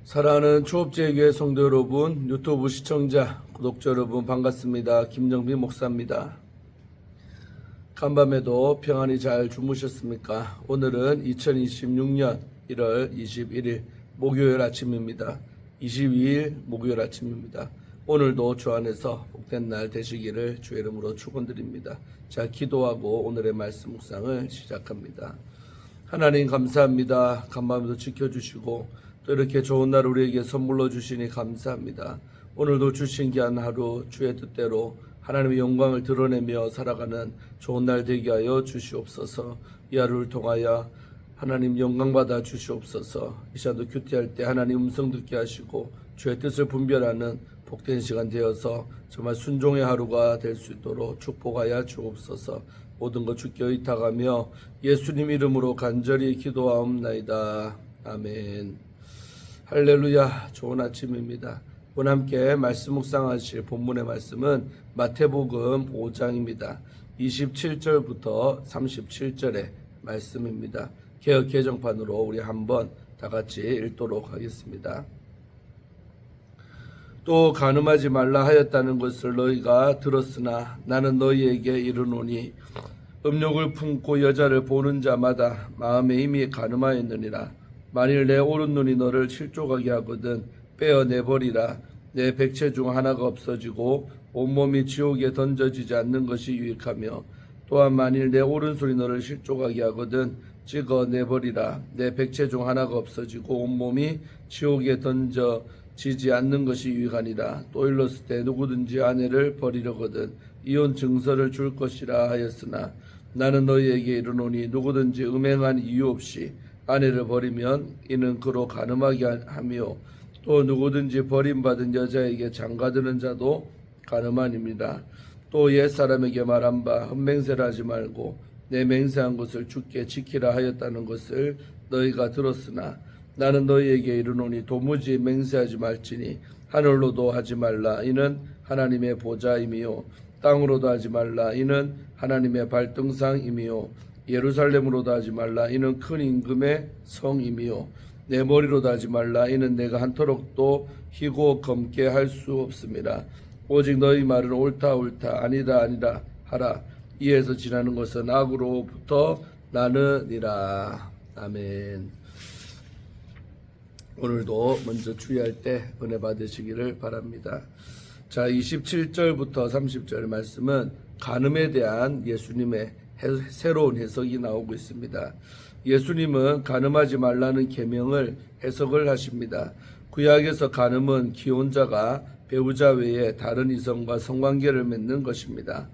사랑하는 초업제교회 성도 여러분, 유튜브 시청자, 구독자 여러분 반갑습니다. 김정빈 목사입니다. 간밤에도 평안히 잘 주무셨습니까? 오늘은 2026년 1월 21일 목요일 아침입니다. 22일 목요일 아침입니다. 오늘도 주 안에서 복된 날 되시기를 주의 이름으로 축원드립니다. 자, 기도하고 오늘의 말씀 묵상을 시작합니다. 하나님 감사합니다. 간밤에도 지켜주시고 또 이렇게 좋은 날 우리에게 선물로 주시니 감사합니다. 오늘도 주신 귀한 하루 주의 뜻대로 하나님의 영광을 드러내며 살아가는 좋은 날 되게 하여 주시옵소서. 이 하루를 통하여 하나님 영광받아 주시옵소서. 이 시간도 큐티할 때 하나님 음성 듣게 하시고 주의 뜻을 분별하는 복된 시간 되어서 정말 순종의 하루가 될 수 있도록 축복하여 주옵소서. 모든 것 주께 의탁하며 예수님 이름으로 간절히 기도하옵나이다. 아멘. 할렐루야. 좋은 아침입니다. 오늘 함께 말씀 묵상하실 본문의 말씀은 마태복음 5장입니다. 27절부터 37절의 말씀입니다. 개역 개정판으로 우리 한번 다 같이 읽도록 하겠습니다. 또 간음하지 말라 하였다는 것을 너희가 들었으나 나는 너희에게 이르노니 음욕을 품고 여자를 보는 자마다 마음에 이미 간음하였느니라. 만일 내 오른눈이 너를 실족하게 하거든 빼어내버리라. 내 백체 중 하나가 없어지고 온몸이 지옥에 던져지지 않는 것이 유익하며 또한 만일 내 오른손이 너를 실족하게 하거든 찍어내버리라. 내 백체 중 하나가 없어지고 온몸이 지옥에 던져지지 않는 것이 유익하니라. 또 일렀을 때 누구든지 아내를 버리려거든 이혼 증서를 줄 것이라 하였으나 나는 너희에게 이르노니 누구든지 음행한 이유 없이 아내를 버리면 이는 그로 간음하게 하며 또 누구든지 버림받은 여자에게 장가드는 자도 간음하니라. 또 옛사람에게 말한 바 흠맹세를 하지 말고 내 맹세한 것을 주께 지키라 하였다는 것을 너희가 들었으나 나는 너희에게 이르노니 도무지 맹세하지 말지니 하늘로도 하지 말라. 이는 하나님의 보좌임이요 땅으로도 하지 말라. 이는 하나님의 발등상임이요 예루살렘으로도 하지 말라. 이는 큰 임금의 성임이요 내 머리로도 하지 말라. 이는 내가 한토록도 희고 검게 할 수 없습니다. 오직 너희 말은 옳다 옳다 아니다 아니라 하라. 이에서 지나는 것은 악으로부터 나느니라. 아멘. 오늘도 먼저 주의할 때 은혜 받으시기를 바랍니다. 자, 27절부터 30절 말씀은 간음에 대한 예수님의 새로운 해석이 나오고 있습니다. 예수님은 간음하지 말라는 계명을 해석을 하십니다. 구약에서 간음은 기혼자가 배우자 외에 다른 이성과 성관계를 맺는 것입니다.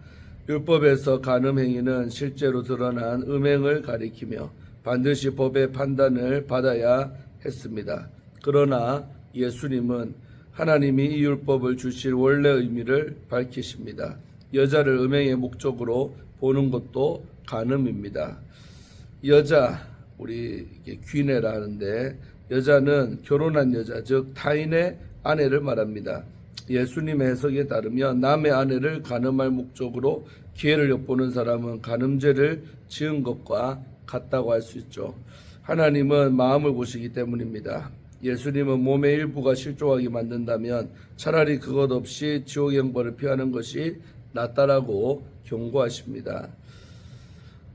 율법에서 간음 행위는 실제로 드러난 음행을 가리키며 반드시 법의 판단을 받아야 했습니다. 그러나 예수님은 하나님이 이 율법을 주실 원래 의미를 밝히십니다. 여자를 음행의 목적으로 보는 것도 간음입니다. 여자, 우리 귀내라 하는데 여자는 결혼한 여자, 즉 타인의 아내를 말합니다. 예수님의 해석에 따르면 남의 아내를 간음할 목적으로 기회를 엿보는 사람은 간음죄를 지은 것과 같다고 할 수 있죠. 하나님은 마음을 보시기 때문입니다. 예수님은 몸의 일부가 실족하게 만든다면 차라리 그것 없이 지옥의 형벌을 피하는 것이 낫다라고 경고하십니다.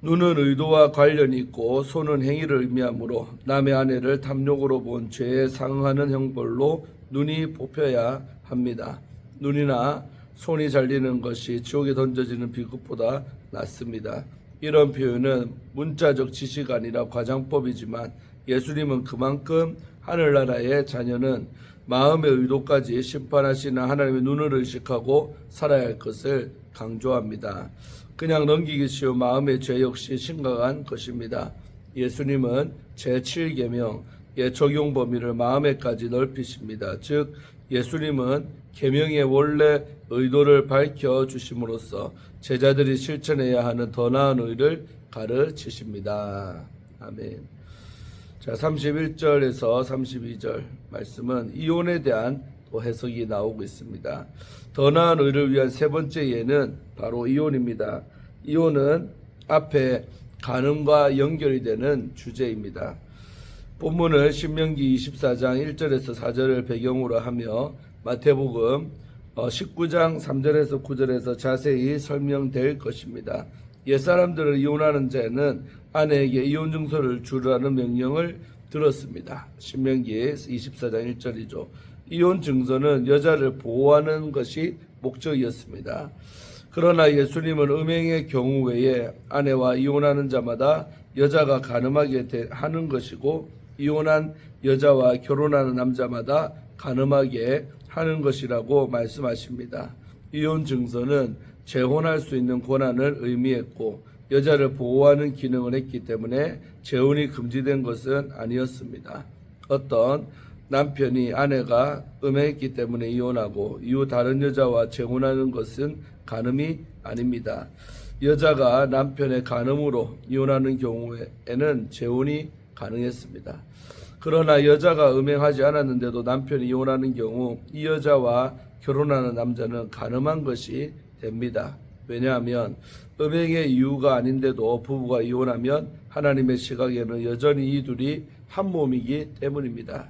눈은 의도와 관련이 있고 손은 행위를 의미하므로 남의 아내를 탐욕으로 본 죄에 상응하는 형벌로 눈이 뽑혀야 합니다. 눈이나 손이 잘리는 것이 지옥에 던져지는 비극보다 낫습니다. 이런 표현은 문자적 지시가 아니라 과장법이지만 예수님은 그만큼 하늘나라의 자녀는 마음의 의도까지 심판하시는 하나님의 눈을 의식하고 살아야 할 것을 강조합니다. 그냥 넘기기 쉬운 마음의 죄 역시 심각한 것입니다. 예수님은 제7계명의 적용 범위를 마음에까지 넓히십니다. 즉 예수님은 계명의 원래 의도를 밝혀주심으로써 제자들이 실천해야 하는 더 나은 의를 가르치십니다. 아멘. 자, 31절에서 32절 말씀은 이혼에 대한 또 해석이 나오고 있습니다. 더 나은 의를 위한 세 번째 예는 바로 이혼입니다. 이혼은 앞에 간음과 연결이 되는 주제입니다. 본문을 신명기 24장 1절에서 4절을 배경으로 하며 마태복음 19장 3절에서 9절에서 자세히 설명될 것입니다. 옛사람들을 이혼하는 자는 아내에게 이혼 증서를 주라는 명령을 들었습니다. 신명기 24장 1절이죠. 이혼 증서는 여자를 보호하는 것이 목적이었습니다. 그러나 예수님은 음행의 경우 외에 아내와 이혼하는 자마다 여자가 간음하게 하는 것이고 이혼한 여자와 결혼하는 남자마다 간음하게 하는 것이라고 말씀하십니다. 이혼 증서는 재혼할 수 있는 권한을 의미했고 여자를 보호하는 기능을 했기 때문에 재혼이 금지된 것은 아니었습니다. 어떤 남편이 아내가 음행했기 때문에 이혼하고 이후 다른 여자와 재혼하는 것은 간음이 아닙니다. 여자가 남편의 간음으로 이혼하는 경우에는 재혼이 가능했습니다. 그러나 여자가 음행하지 않았는데도 남편이 이혼하는 경우 이 여자와 결혼하는 남자는 간음한 것이 됩니다. 왜냐하면 음행의 이유가 아닌데도 부부가 이혼하면 하나님의 시각에는 여전히 이 둘이 한 몸이기 때문입니다.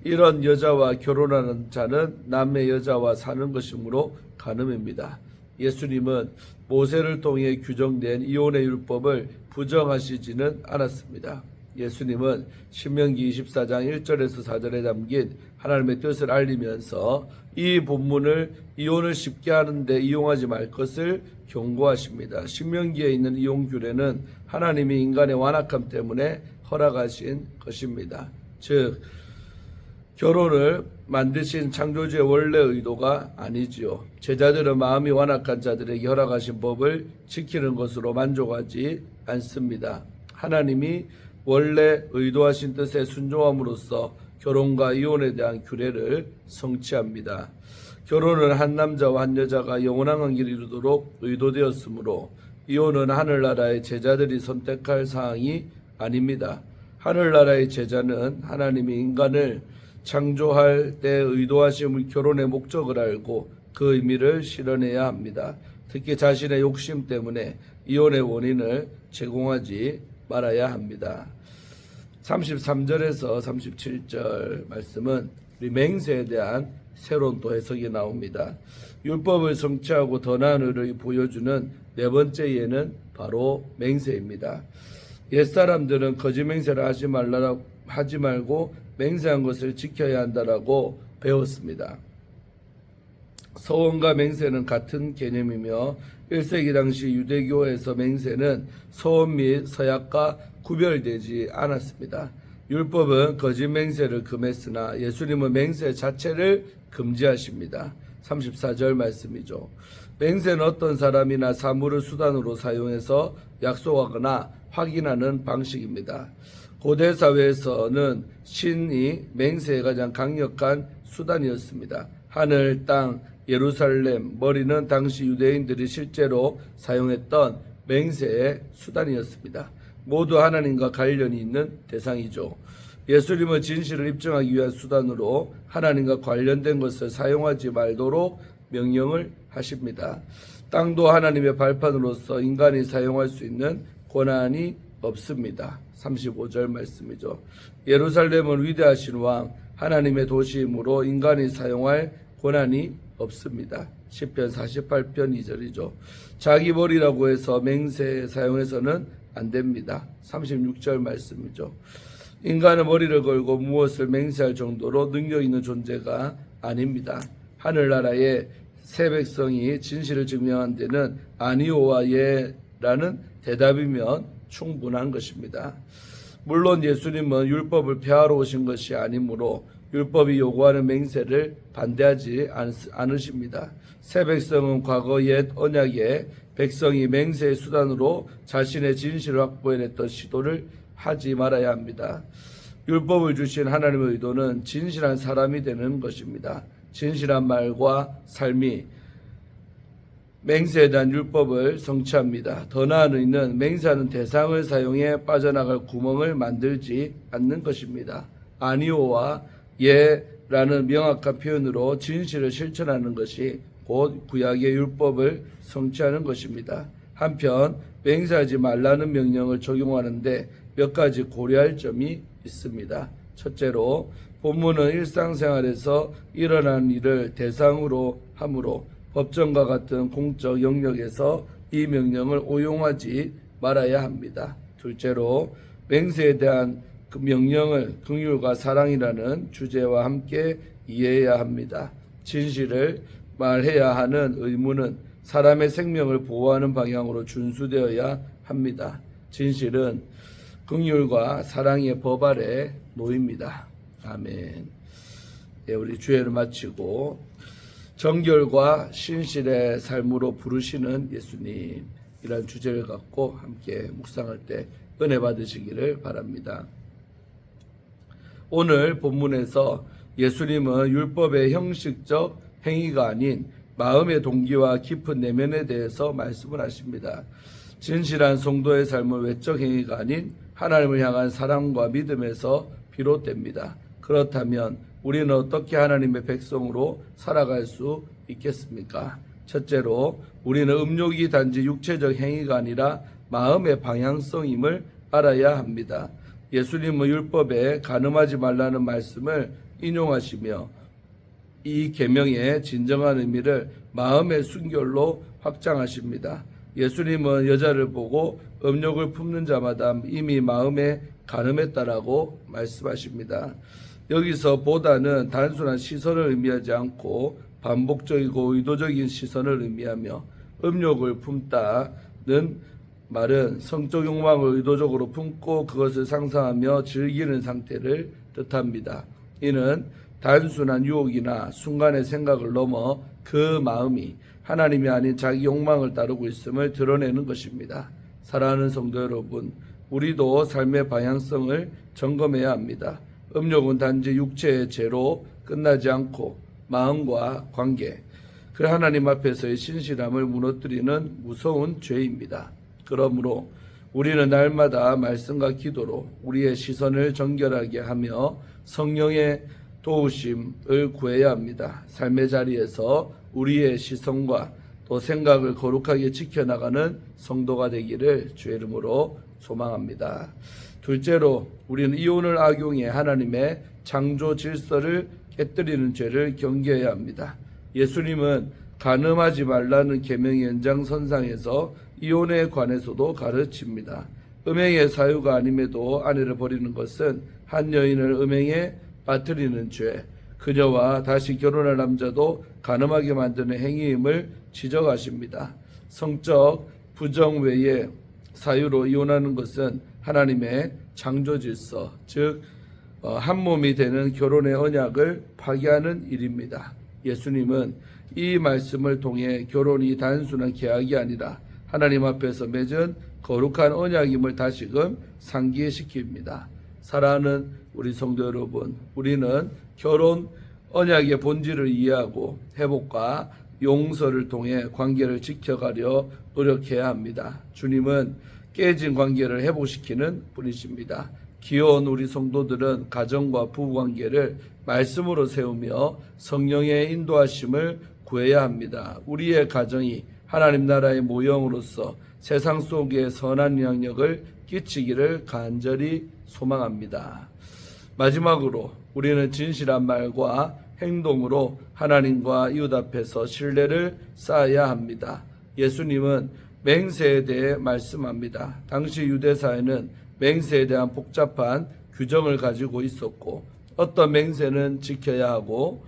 이런 여자와 결혼하는 자는 남의 여자와 사는 것이므로 간음입니다. 예수님은 모세를 통해 규정된 이혼의 율법을 부정하시지는 않았습니다. 예수님은 신명기 24장 1절에서 4절에 담긴 하나님의 뜻을 알리면서 이 본문을 이혼을 쉽게 하는데 이용하지 말 것을 경고하십니다. 신명기에 있는 이혼 규례는 하나님이 인간의 완악함 때문에 허락하신 것입니다. 즉 결혼을 만드신 창조주의 원래 의도가 아니지요. 제자들은 마음이 완악한 자들에게 허락하신 법을 지키는 것으로 만족하지 않습니다. 하나님이 원래 의도하신 뜻에 순종함으로써 결혼과 이혼에 대한 규례를 성취합니다. 결혼은 한 남자와 한 여자가 영원한 관계를 이루도록 의도되었으므로 이혼은 하늘나라의 제자들이 선택할 사항이 아닙니다. 하늘나라의 제자는 하나님이 인간을 창조할 때 의도하신 결혼의 목적을 알고 그 의미를 실현해야 합니다. 특히 자신의 욕심 때문에 이혼의 원인을 제공하지 말아야 합니다. 33절에서 37절 말씀은 우리 맹세에 대한 새로운 또 해석이 나옵니다. 율법을 성취하고 더 나은 의를 보여주는 네 번째 예는 바로 맹세입니다. 옛사람들은 거짓 맹세를 하지 말고 맹세한 것을 지켜야 한다라고 배웠습니다. 서원과 맹세는 같은 개념이며 1세기 당시 유대교에서 맹세는 서원 및 서약과 구별되지 않았습니다. 율법은 거짓 맹세를 금했으나 예수님은 맹세 자체를 금지하십니다. 34절 말씀이죠. 맹세는 어떤 사람이나 사물을 수단으로 사용해서 약속하거나 확인하는 방식입니다. 고대 사회에서는 신이 맹세의 가장 강력한 수단이었습니다. 하늘, 땅, 예루살렘, 머리는 당시 유대인들이 실제로 사용했던 맹세의 수단이었습니다. 모두 하나님과 관련이 있는 대상이죠. 예수님은 진실을 입증하기 위한 수단으로 하나님과 관련된 것을 사용하지 말도록 명령을 하십니다. 땅도 하나님의 발판으로서 인간이 사용할 수 있는 권한이 없습니다. 35절 말씀이죠. 예루살렘은 위대하신 왕, 하나님의 도시이므로 인간이 사용할 권한이 없습니다. 시편 48편 2절이죠. 자기 머리라고 해서 맹세 사용해서는 안 됩니다. 36절 말씀이죠. 인간은 머리를 걸고 무엇을 맹세할 정도로 능력 있는 존재가 아닙니다. 하늘나라의 새 백성이 진실을 증명한 데는 아니오와 예라는 대답이면 충분한 것입니다. 물론 예수님은 율법을 폐하러 오신 것이 아니므로 율법이 요구하는 맹세를 반대하지 않으십니다. 새 백성은 과거 옛 언약에 백성이 맹세의 수단으로 자신의 진실을 확보해냈던 시도를 하지 말아야 합니다. 율법을 주신 하나님의 의도는 진실한 사람이 되는 것입니다. 진실한 말과 삶이 맹세에 대한 율법을 성취합니다. 더 나은 의는 맹세하는 대상을 사용해 빠져나갈 구멍을 만들지 않는 것입니다. 아니오와 예라는 명확한 표현으로 진실을 실천하는 것이 곧 구약의 율법을 성취하는 것입니다. 한편 맹세하지 말라는 명령을 적용하는데 몇 가지 고려할 점이 있습니다. 첫째로 본문은 일상생활에서 일어난 일을 대상으로 하므로 법정과 같은 공적 영역에서 이 명령을 오용하지 말아야 합니다. 둘째로 맹세에 대한 그 명령을 긍휼과 사랑이라는 주제와 함께 이해해야 합니다. 진실을 말해야 하는 의무는 사람의 생명을 보호하는 방향으로 준수되어야 합니다. 진실은 긍휼과 사랑의 법 아래 놓입니다. 아멘. 예, 우리 주회를 마치고 정결과 신실의 삶으로 부르시는 예수님, 이런 주제를 갖고 함께 묵상할 때 은혜 받으시기를 바랍니다. 오늘 본문에서 예수님은 율법의 형식적 행위가 아닌 마음의 동기와 깊은 내면에 대해서 말씀을 하십니다. 진실한 성도의 삶은 외적 행위가 아닌 하나님을 향한 사랑과 믿음에서 비롯됩니다. 그렇다면 우리는 어떻게 하나님의 백성으로 살아갈 수 있겠습니까? 첫째로 우리는 음욕이 단지 육체적 행위가 아니라 마음의 방향성임을 알아야 합니다. 예수님은 율법에 간음하지 말라는 말씀을 인용하시며 이 계명의 진정한 의미를 마음의 순결로 확장하십니다. 예수님은 여자를 보고 음욕을 품는 자마다 이미 마음에 간음했다라고 말씀하십니다. 여기서 보다는 단순한 시선을 의미하지 않고 반복적이고 의도적인 시선을 의미하며 음욕을 품다는 말은 성적 욕망을 의도적으로 품고 그것을 상상하며 즐기는 상태를 뜻합니다. 이는 단순한 유혹이나 순간의 생각을 넘어 그 마음이 하나님이 아닌 자기 욕망을 따르고 있음을 드러내는 것입니다. 사랑하는 성도 여러분, 우리도 삶의 방향성을 점검해야 합니다. 음욕은 단지 육체의 죄로 끝나지 않고 마음과 관계, 그 하나님 앞에서의 신실함을 무너뜨리는 무서운 죄입니다. 그러므로 우리는 날마다 말씀과 기도로 우리의 시선을 정결하게 하며 성령의 도우심을 구해야 합니다. 삶의 자리에서 우리의 시선과 또 생각을 거룩하게 지켜나가는 성도가 되기를 주의 이름으로 소망합니다. 둘째로 우리는 이혼을 악용해 하나님의 창조 질서를 깨뜨리는 죄를 경계해야 합니다. 예수님은 간음하지 말라는 계명의 연장선상에서 이혼에 관해서도 가르칩니다. 음행의 사유가 아님에도 아내를 버리는 것은 한 여인을 음행에 빠뜨리는 죄, 그녀와 다시 결혼할 남자도 간음하게 만드는 행위임을 지적하십니다. 성적 부정 외의 사유로 이혼하는 것은 하나님의 창조 질서, 즉 한 몸이 되는 결혼의 언약을 파괴하는 일입니다. 예수님은 이 말씀을 통해 결혼이 단순한 계약이 아니라 하나님 앞에서 맺은 거룩한 언약임을 다시금 상기시킵니다. 사랑하는 우리 성도 여러분, 우리는 결혼 언약의 본질을 이해하고 회복과 용서를 통해 관계를 지켜가려 노력해야 합니다. 주님은 깨진 관계를 회복시키는 분이십니다. 귀여운 우리 성도들은 가정과 부부관계를 말씀으로 세우며 성령의 인도하심을 구해야 합니다. 우리의 가정이 하나님 나라의 모형으로서 세상 속에 선한 영향력을 끼치기를 간절히 소망합니다. 마지막으로 우리는 진실한 말과 행동으로 하나님과 이웃 앞에서 신뢰를 쌓아야 합니다. 예수님은 맹세에 대해 말씀합니다. 당시 유대사회는 맹세에 대한 복잡한 규정을 가지고 있었고 어떤 맹세는 지켜야 하고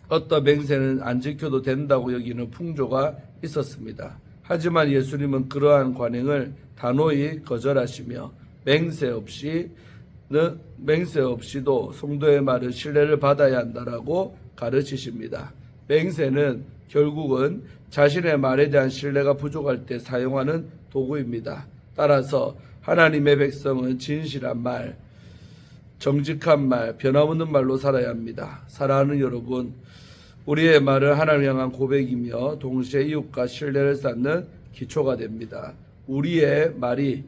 어떤 맹세는 안 지켜도 된다고 여기는 풍조가 있었습니다. 하지만 예수님은 그러한 관행을 단호히 거절하시며 맹세 없이도 성도의 말을 신뢰를 받아야 한다라고 가르치십니다. 맹세는 결국은 자신의 말에 대한 신뢰가 부족할 때 사용하는 도구입니다. 따라서 하나님의 백성은 진실한 말, 정직한 말, 변함없는 말로 살아야 합니다. 사랑하는 여러분, 우리의 말은 하나님을 향한 고백이며 동시에 이웃과 신뢰를 쌓는 기초가 됩니다. 우리의 말이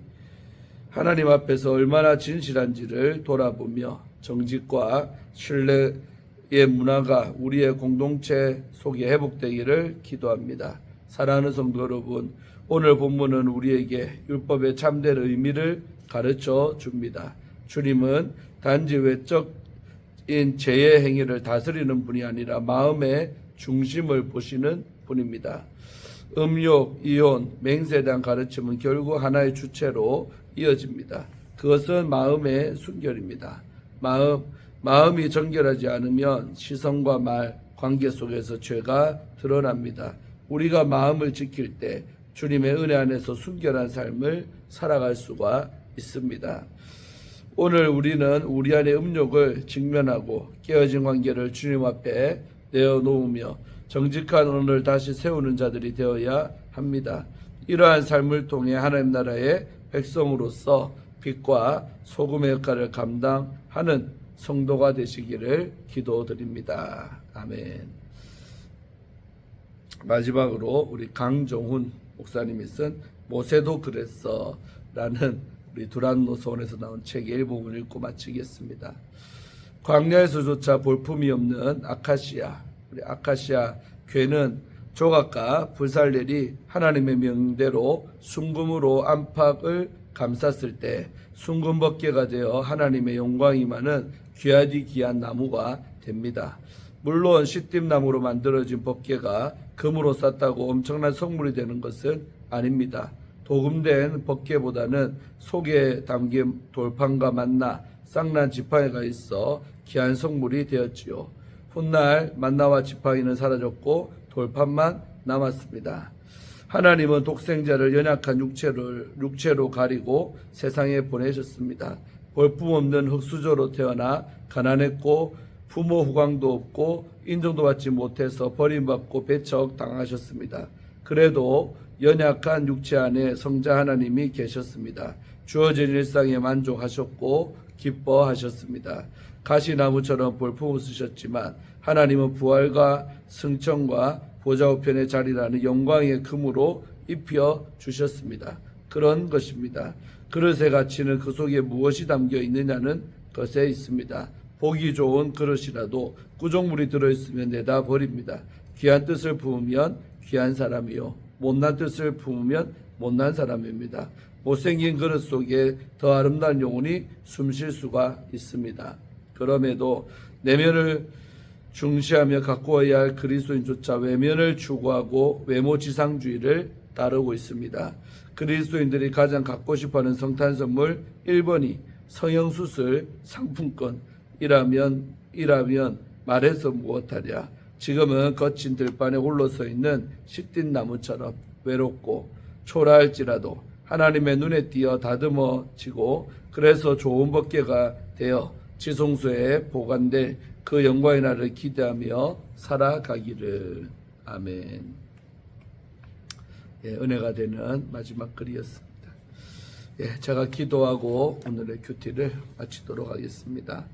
하나님 앞에서 얼마나 진실한지를 돌아보며 정직과 신뢰의 문화가 우리의 공동체 속에 회복되기를 기도합니다. 사랑하는 성도 여러분, 오늘 본문은 우리에게 율법의 참된 의미를 가르쳐 줍니다. 주님은 단지 외적인 죄의 행위를 다스리는 분이 아니라 마음의 중심을 보시는 분입니다. 음욕, 이혼, 맹세에 대한 가르침은 결국 하나의 주체로 이어집니다. 그것은 마음의 순결입니다. 마음이 정결하지 않으면 시선과 말, 관계 속에서 죄가 드러납니다. 우리가 마음을 지킬 때 주님의 은혜 안에서 순결한 삶을 살아갈 수가 있습니다. 오늘 우리는 우리 안의 음욕을 직면하고 깨어진 관계를 주님 앞에 내어놓으며 정직한 언어를 다시 세우는 자들이 되어야 합니다. 이러한 삶을 통해 하나님 나라의 백성으로서 빛과 소금의 역할을 감당하는 성도가 되시기를 기도드립니다. 아멘. 마지막으로 우리 강정훈 목사님이 쓴 모세도 그랬어 라는 우리 두란노서원에서 나온 책의 일부분을 읽고 마치겠습니다. 광야에서조차 볼품이 없는 아카시아, 우리 아카시아 궤는 조각과 불살렐이 하나님의 명대로 순금으로 안팎을 감쌌을 때 순금법궤가 되어 하나님의 영광이 임하는 귀하디 귀한 나무가 됩니다. 물론 시띠나무로 만들어진 법궤가 금으로 쌌다고 엄청난 성물이 되는 것은 아닙니다. 도금된 법궤보다는 속에 담긴 돌판과 만나, 쌍난 지팡이가 있어 귀한 성물이 되었지요. 훗날 만나와 지팡이는 사라졌고 돌판만 남았습니다. 하나님은 독생자를 연약한 육체로 가리고 세상에 보내셨습니다. 볼품없는 흙수저로 태어나 가난했고 부모 후광도 없고 인정도 받지 못해서 버림받고 배척당하셨습니다. 그래도 연약한 육체 안에 성자 하나님이 계셨습니다. 주어진 일상에 만족하셨고 기뻐하셨습니다. 가시나무처럼 볼품 없으셨지만 하나님은 부활과 승천과 보좌우편의 자리라는 영광의 금으로 입혀 주셨습니다. 그런 것입니다. 그릇의 가치는 그 속에 무엇이 담겨 있느냐는 것에 있습니다. 보기 좋은 그릇이라도 구정물이 들어있으면 내다 버립니다. 귀한 뜻을 부으면 귀한 사람이요 못난 뜻을 부으면 못난 사람입니다. 못생긴 그릇 속에 더 아름다운 영혼이 숨쉴 수가 있습니다. 그럼에도 내면을 중시하며 가꾸어야 할 그리스도인조차 외면을 추구하고 외모지상주의를 따르고 있습니다. 그리스도인들이 가장 갖고 싶어하는 성탄선물 1번이 성형수술 상품권이라면 말해서 무엇하랴. 지금은 거친 들판에 홀로 서 있는 시띤 나무처럼 외롭고 초라할지라도 하나님의 눈에 띄어 다듬어지고 그래서 좋은 법궤가 되어 지성소에 보관될 그 영광의 날을 기대하며 살아가기를. 아멘. 예, 은혜가 되는 마지막 글이었습니다. 예, 제가 기도하고 오늘의 큐티를 마치도록 하겠습니다.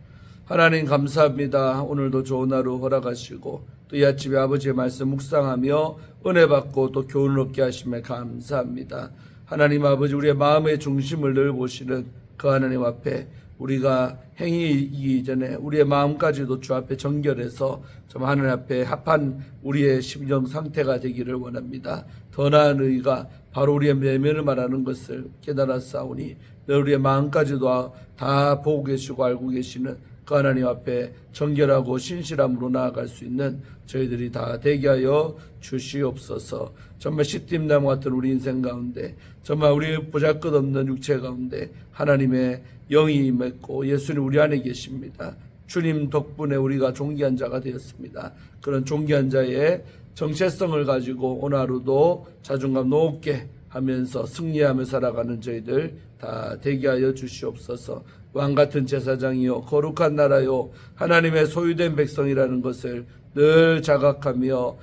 하나님 감사합니다. 오늘도 좋은 하루 허락하시고 또 이 아침에 아버지의 말씀 묵상하며 은혜 받고 또 교훈을 얻게 하심에 감사합니다. 하나님 아버지, 우리의 마음의 중심을 늘 보시는 그 하나님 앞에 우리가 행위이기 전에 우리의 마음까지도 주 앞에 정결해서 정말 하나님 앞에 합한 우리의 심령 상태가 되기를 원합니다. 더 나은 의가 바로 우리의 내면을 말하는 것을 깨달았사오니 늘 우리의 마음까지도 다 보고 계시고 알고 계시는 그 하나님 앞에 정결하고 신실함으로 나아갈 수 있는 저희들이 다 되게 하여 주시옵소서. 정말 시띠나무 같은 우리 인생 가운데 정말 우리 보잘것없는 육체 가운데 하나님의 영이 임했고 예수님 우리 안에 계십니다. 주님 덕분에 우리가 존귀한 자가 되었습니다. 그런 존귀한 자의 정체성을 가지고 오늘 하루도 자존감 높게 하면서 승리하며 살아가는 저희들 다 되게 하여 주시옵소서. 왕같은 제사장이요 거룩한 나라요 하나님의 소유된 백성이라는 것을 늘 자각하며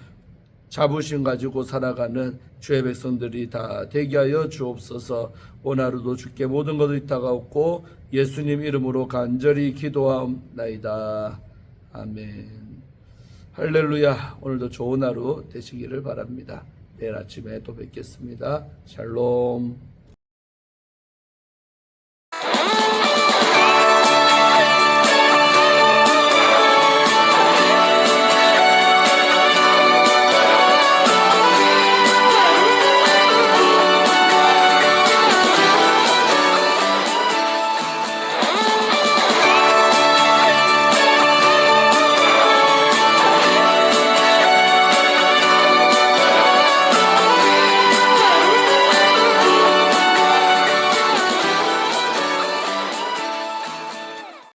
자부심 가지고 살아가는 주의 백성들이 다 되게 하여 주옵소서. 오늘 하루도 주께 모든 것을 의탁하옵고 예수님 이름으로 간절히 기도하옵나이다. 아멘. 할렐루야. 오늘도 좋은 하루 되시기를 바랍니다. 내일 아침에 또 뵙겠습니다. 샬롬.